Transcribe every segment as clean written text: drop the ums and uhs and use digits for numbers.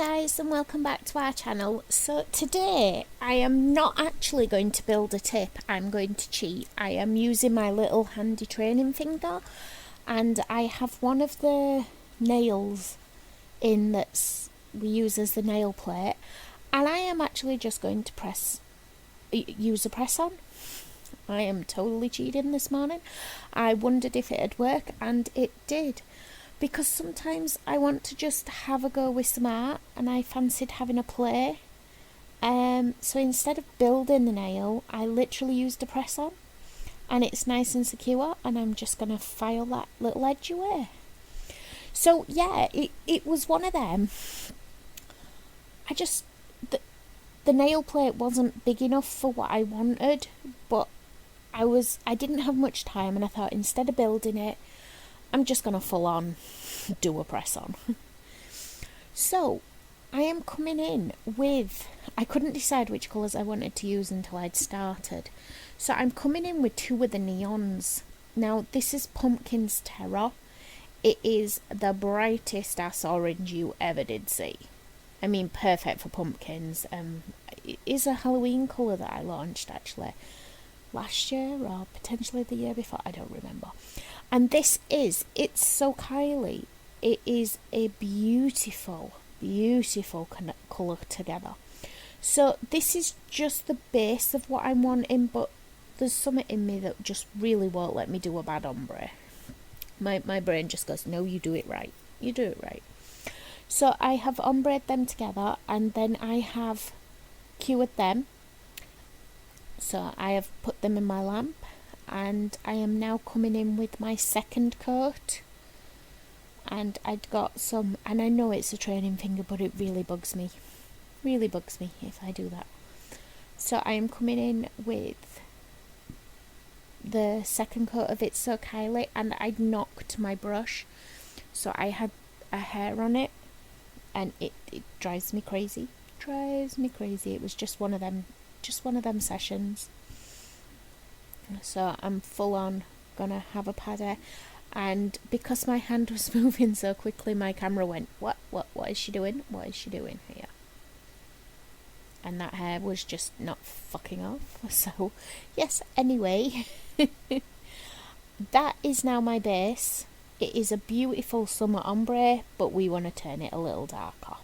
guys, and welcome back to our channel. So today I am not actually going to build a tip, I'm going to cheat. I am using my little handy training finger, and I have one of the nails in that we use as the nail plate, and I am actually just going to use a press on. I am totally cheating this morning. I wondered if it'd work, and it did. Because sometimes I want to just have a go with some art and I fancied having a play. So instead of building the nail, I literally used a press on, and it's nice and secure, and I'm just going to file that little edge away. So yeah, it was one of them. The nail plate wasn't big enough for what I wanted, but I didn't have much time, and I thought instead of building it, I'm just going to full on do a press on. So I am coming in with, I couldn't decide which colours I wanted to use until I'd started. So I'm coming in with two of the neons. Now this is Pumpkin's Terror. It is the brightest ass orange you ever did see. I mean, perfect for pumpkins. It is a Halloween colour that I launched actually last year or potentially the year before, I don't remember. And this is, it's so Kylie. It is a beautiful, beautiful colour together. So this is just the base of what I'm wanting, but there's something in me that just really won't let me do a bad ombre. My brain just goes, no, you do it right. You do it right. So I have ombreed them together, and then I have cured them. So I have put them in my lamp, and I am now coming in with my second coat, and I'd got some, and I know it's a training finger, but it really bugs me if I do that. So I am coming in with the second coat of It's So Kylie, and I'd knocked my brush, so I had a hair on it, and it drives me crazy. It was just one of them sessions. So I'm full on gonna have a paddy, and because my hand was moving so quickly, my camera went, what is she doing here? And that hair was just not fucking off. So yes, anyway, that is now my base. It is a beautiful summer ombre, but we want to turn it a little darker.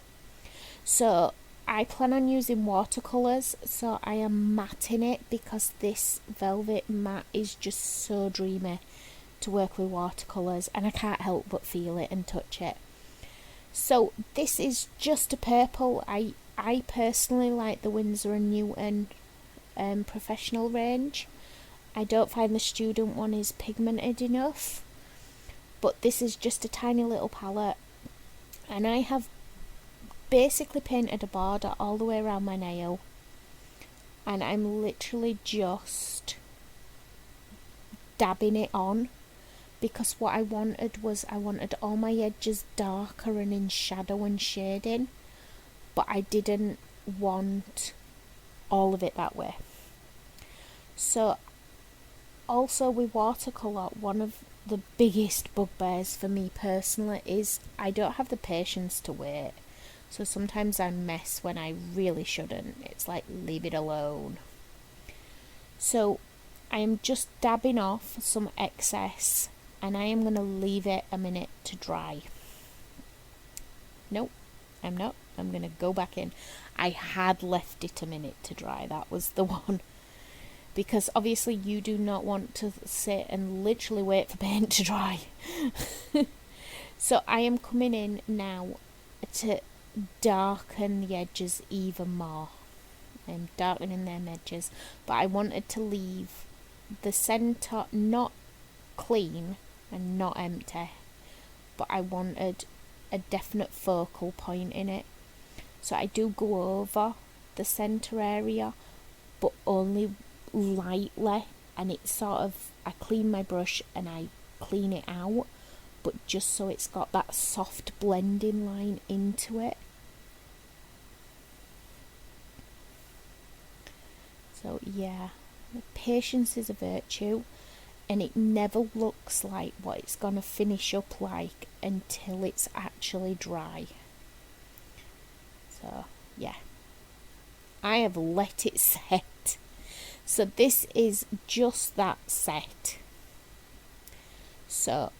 So I plan on using watercolours, so I am matting it because this velvet matte is just so dreamy to work with watercolours, and I can't help but feel it and touch it. So this is just a purple. I personally like the Winsor & Newton professional range. I don't find the student one is pigmented enough, but this is just a tiny little palette, and I have basically painted a border all the way around my nail, and I'm literally just dabbing it on, because what I wanted was all my edges darker and in shadow and shading, but I didn't want all of it that way. So also with watercolour, one of the biggest bugbears for me personally is I don't have the patience to wait. So sometimes I mess when I really shouldn't. It's like, leave it alone. So I am just dabbing off some excess, and I am going to leave it a minute to dry. Nope, I'm not. I'm going to go back in. I had left it a minute to dry. That was the one. Because obviously you do not want to sit and literally wait for paint to dry. So I am coming in now to darken the edges even more. I'm darkening them edges, but I wanted to leave the centre not clean and not empty, but I wanted a definite focal point in it. So I do go over the centre area, but only lightly, and it's sort of, I clean my brush and I clean it out, but just so it's got that soft blending line into it. So yeah, patience is a virtue, and it never looks like what it's going to finish up like until it's actually dry. So yeah, I have let it set. So this is just that set. So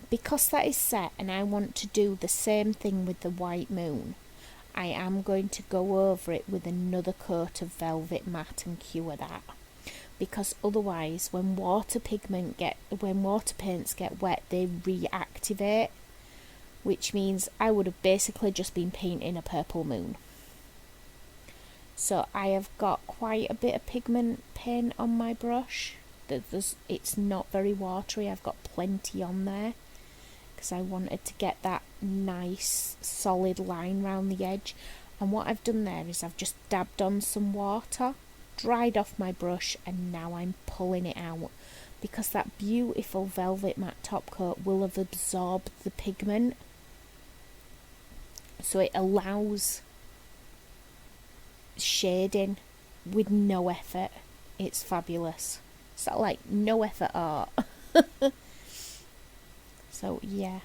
because that is set and I want to do the same thing with the white moon, I am going to go over it with another coat of velvet matte and cure that. Because otherwise when water paints get wet, they reactivate, which means I would have basically just been painting a purple moon. So I have got quite a bit of pigment paint on my brush. It's not very watery, I've got plenty on there because I wanted to get that nice solid line round the edge. And what I've done there is I've just dabbed on some water, dried off my brush, and now I'm pulling it out because that beautiful velvet matte top coat will have absorbed the pigment, so it allows shading with no effort. It's fabulous. It's like no effort art. So yeah,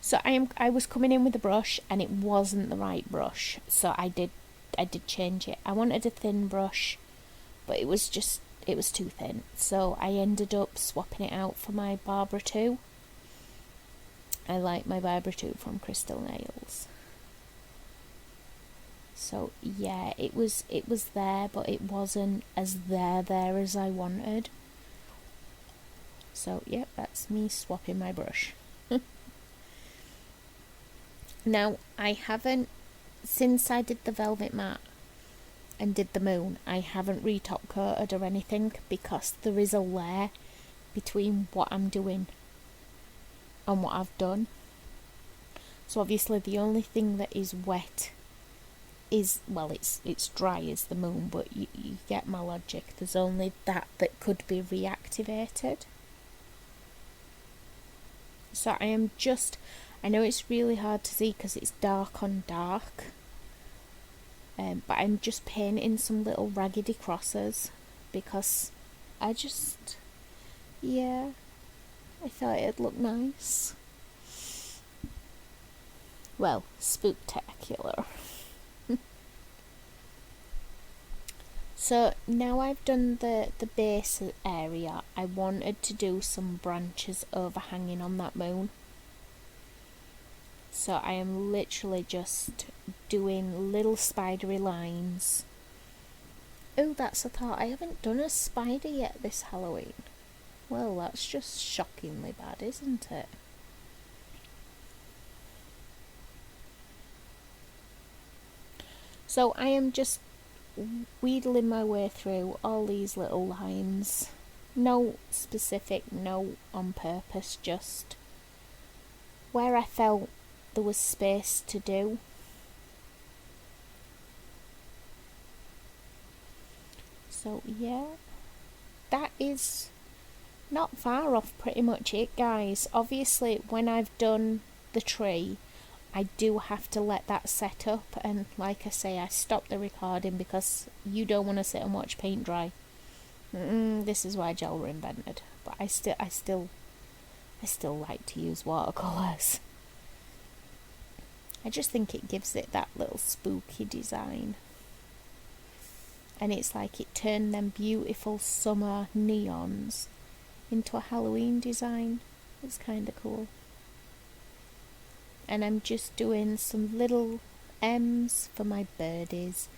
so I was coming in with the brush and it wasn't the right brush, so I did change it. I wanted a thin brush, but it was too thin, so I ended up swapping it out for my Barbara 2. I like my Barbara 2 from Crystal Nails. So yeah, it was there, but it wasn't as there as I wanted. So yep, that's me swapping my brush. Now I haven't, since I did the velvet matte and did the moon, I haven't retop coated or anything because there is a layer between what I'm doing and what I've done. So obviously the only thing that is wet is, well, it's dry as the moon, but you get my logic. There's only that could be reactivated. So I know it's really hard to see because it's dark on dark, but I'm just painting some little raggedy crosses because I thought it'd look nice. Well, spooktacular. So now I've done the base area, I wanted to do some branches overhanging on that moon. So I am literally just doing little spidery lines. Oh, that's a thought, I haven't done a spider yet this Halloween. Well, that's just shockingly bad, isn't it? So I am just wheedling my way through all these little lines. No specific, no on purpose, just where I felt there was space to do. So yeah, that is not far off pretty much it, guys. Obviously when I've done the tree, I do have to let that set up, and like I say, I stopped the recording because you don't want to sit and watch paint dry. This is why gel were invented. But I still like to use watercolours. I just think it gives it that little spooky design. And it's like it turned them beautiful summer neons into a Halloween design. It's kind of cool. And I'm just doing some little M's for my birdies,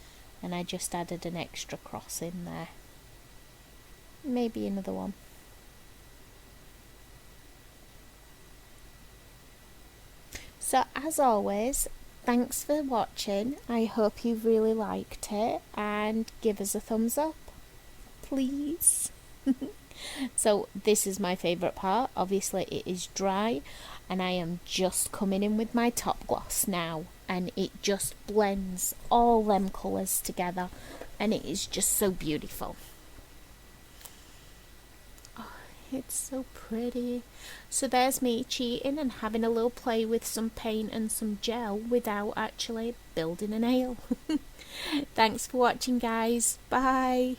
and I just added an extra cross in there. Maybe another one. So as always, thanks for watching. I hope you really liked it, and give us a thumbs up, please. So this is my favourite part. Obviously it is dry and I am just coming in with my top gloss now, and it just blends all them colours together and it is just so beautiful. Oh, it's so pretty. So there's me cheating and having a little play with some paint and some gel without actually building a nail. Thanks for watching, guys. Bye.